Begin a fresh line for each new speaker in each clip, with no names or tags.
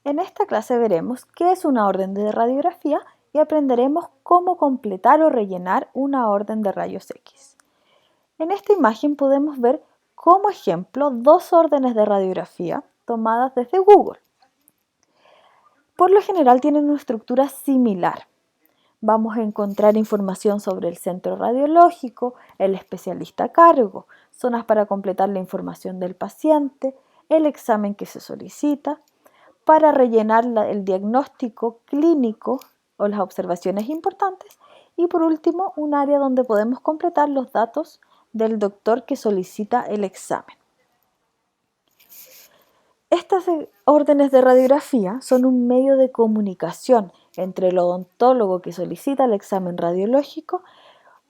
En esta clase veremos qué es una orden de radiografía y aprenderemos cómo completar o rellenar una orden de rayos X. En esta imagen podemos ver como ejemplo dos órdenes de radiografía tomadas desde Google. Por lo general tienen una estructura similar. Vamos a encontrar información sobre el centro radiológico, el especialista a cargo, zonas para completar la información del paciente, el examen que se solicita, para rellenar el diagnóstico clínico o las observaciones importantes y por último un área donde podemos completar los datos del doctor que solicita el examen. Estas órdenes de radiografía son un medio de comunicación entre el odontólogo que solicita el examen radiológico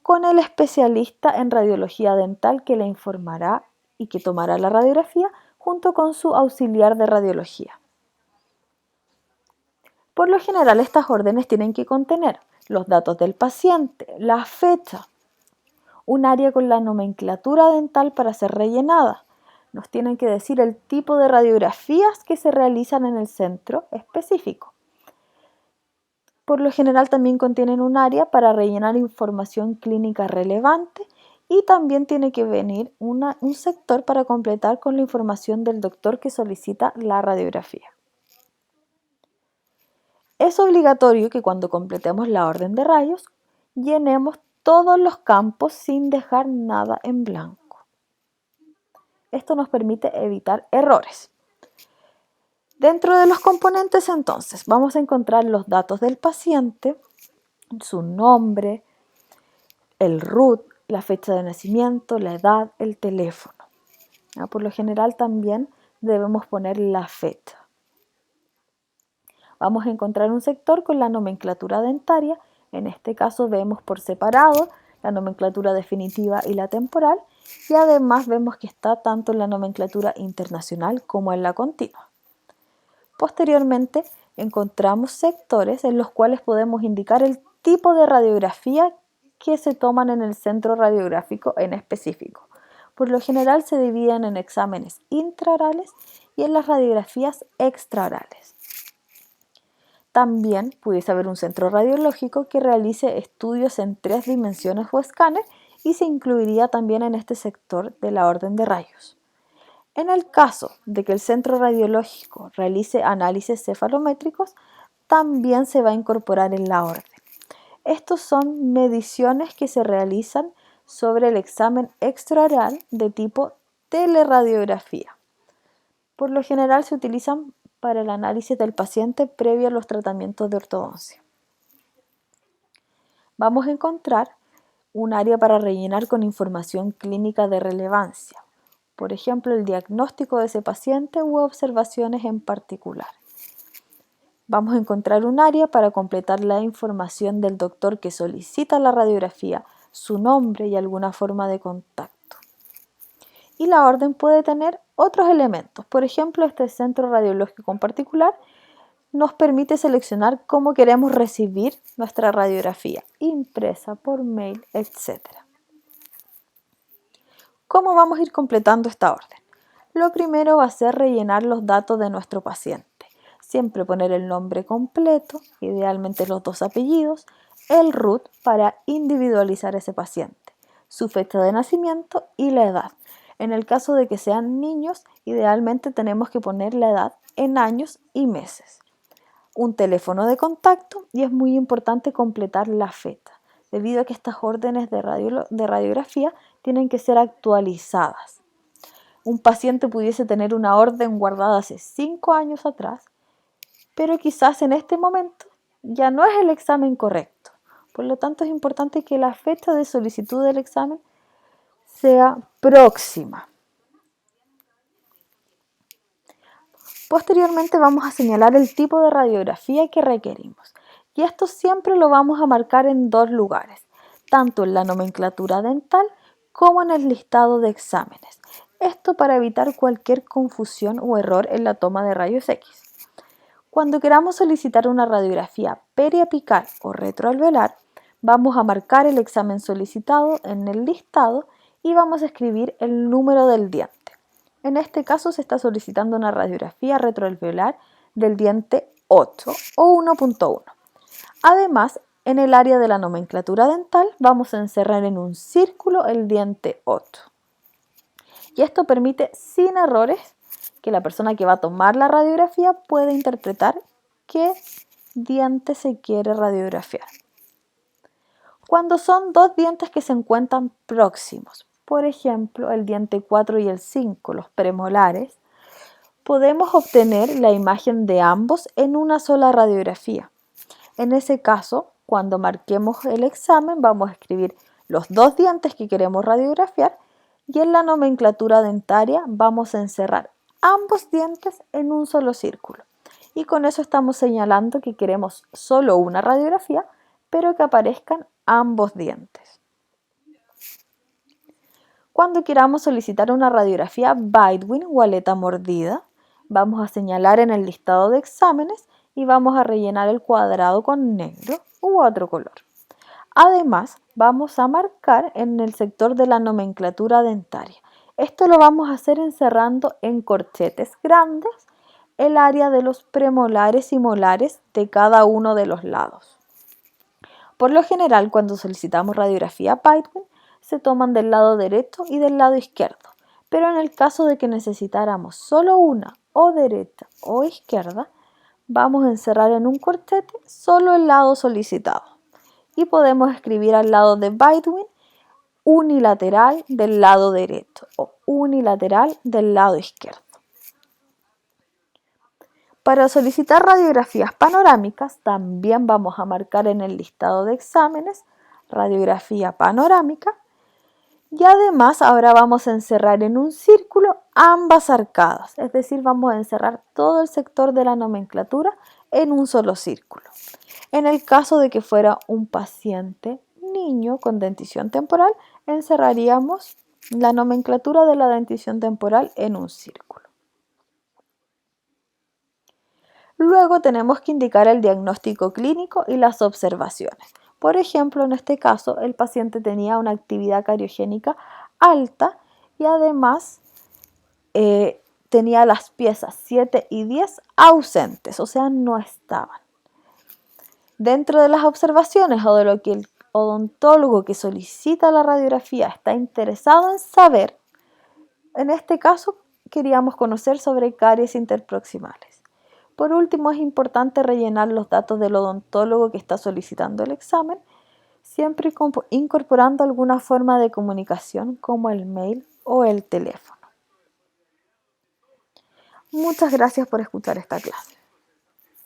con el especialista en radiología dental que le informará y que tomará la radiografía junto con su auxiliar de radiología. Por lo general, estas órdenes tienen que contener los datos del paciente, la fecha, un área con la nomenclatura dental para ser rellenada. Nos tienen que decir el tipo de radiografías que se realizan en el centro específico. Por lo general también contienen un área para rellenar información clínica relevante y también tiene que venir un sector para completar con la información del doctor que solicita la radiografía. Es obligatorio que cuando completemos la orden de rayos, llenemos todos los campos sin dejar nada en blanco. Esto nos permite evitar errores. Dentro de los componentes, entonces, vamos a encontrar los datos del paciente, su nombre, el RUT, la fecha de nacimiento, la edad, el teléfono. Por lo general también debemos poner la fecha. Vamos a encontrar un sector con la nomenclatura dentaria. En este caso vemos por separado la nomenclatura definitiva y la temporal, y además vemos que está tanto en la nomenclatura internacional como en la continua. Posteriormente encontramos sectores en los cuales podemos indicar el tipo de radiografía que se toman en el centro radiográfico en específico. Por lo general se dividen en exámenes intraorales y en las radiografías extraorales. También pudiese haber un centro radiológico que realice estudios en 3 dimensiones o escáner y se incluiría también en este sector de la orden de rayos. En el caso de que el centro radiológico realice análisis cefalométricos, también se va a incorporar en la orden. Estos son mediciones que se realizan sobre el examen extraoral de tipo teleradiografía. Por lo general se utilizan para el análisis del paciente previo a los tratamientos de ortodoncia. Vamos a encontrar un área para rellenar con información clínica de relevancia, por ejemplo, el diagnóstico de ese paciente u observaciones en particular. Vamos a encontrar un área para completar la información del doctor que solicita la radiografía, su nombre y alguna forma de contacto. Y la orden puede tener otros elementos. Por ejemplo, este centro radiológico en particular nos permite seleccionar cómo queremos recibir nuestra radiografía, impresa, por mail, etc. ¿Cómo vamos a ir completando esta orden? Lo primero va a ser rellenar los datos de nuestro paciente. Siempre poner el nombre completo, idealmente los 2 apellidos, el RUT para individualizar ese paciente, su fecha de nacimiento y la edad. En el caso de que sean niños, idealmente tenemos que poner la edad en años y meses. Un teléfono de contacto y es muy importante completar la fecha, debido a que estas órdenes de radiografía tienen que ser actualizadas. Un paciente pudiese tener una orden guardada hace 5 años atrás, pero quizás en este momento ya no es el examen correcto. Por lo tanto, es importante que la fecha de solicitud del examen sea próxima. Posteriormente vamos a señalar el tipo de radiografía que requerimos. Y esto siempre lo vamos a marcar en 2 lugares, tanto en la nomenclatura dental como en el listado de exámenes. Esto para evitar cualquier confusión o error en la toma de rayos X. Cuando queramos solicitar una radiografía periapical o retroalveolar, vamos a marcar el examen solicitado en el listado y vamos a escribir el número del diente. En este caso se está solicitando una radiografía retroalveolar del diente 8 o 1.1. Además, en el área de la nomenclatura dental vamos a encerrar en un círculo el diente 8. Y esto permite sin errores que la persona que va a tomar la radiografía pueda interpretar qué diente se quiere radiografiar. Cuando son dos dientes que se encuentran próximos, por ejemplo el diente 4 y el 5, los premolares, podemos obtener la imagen de ambos en una sola radiografía. En ese caso, cuando marquemos el examen, vamos a escribir los dos dientes que queremos radiografiar y en la nomenclatura dentaria vamos a encerrar ambos dientes en un solo círculo. Y con eso estamos señalando que queremos solo una radiografía, pero que aparezcan ambos dientes. Cuando queramos solicitar una radiografía Bite-Win o aleta mordida, vamos a señalar en el listado de exámenes y vamos a rellenar el cuadrado con negro u otro color. Además, vamos a marcar en el sector de la nomenclatura dentaria. Esto lo vamos a hacer encerrando en corchetes grandes el área de los premolares y molares de cada uno de los lados. Por lo general, cuando solicitamos radiografía Bite-Win, se toman del lado derecho y del lado izquierdo, pero en el caso de que necesitáramos solo una, o derecha o izquierda, vamos a encerrar en un corchete solo el lado solicitado y podemos escribir al lado de Bite-Win unilateral del lado derecho o unilateral del lado izquierdo. Para solicitar radiografías panorámicas también vamos a marcar en el listado de exámenes radiografía panorámica y además ahora vamos a encerrar en un círculo ambas arcadas, es decir, vamos a encerrar todo el sector de la nomenclatura en un solo círculo. En el caso de que fuera un paciente niño con dentición temporal, encerraríamos la nomenclatura de la dentición temporal en un círculo. Luego tenemos que indicar el diagnóstico clínico y las observaciones. Por ejemplo, en este caso, el paciente tenía una actividad cariogénica alta y además tenía las piezas 7 y 10 ausentes, o sea, no estaban. Dentro de las observaciones o de lo que el odontólogo que solicita la radiografía está interesado en saber, en este caso queríamos conocer sobre caries interproximales. Por último, es importante rellenar los datos del odontólogo que está solicitando el examen, siempre incorporando alguna forma de comunicación como el mail o el teléfono. Muchas gracias por escuchar esta clase.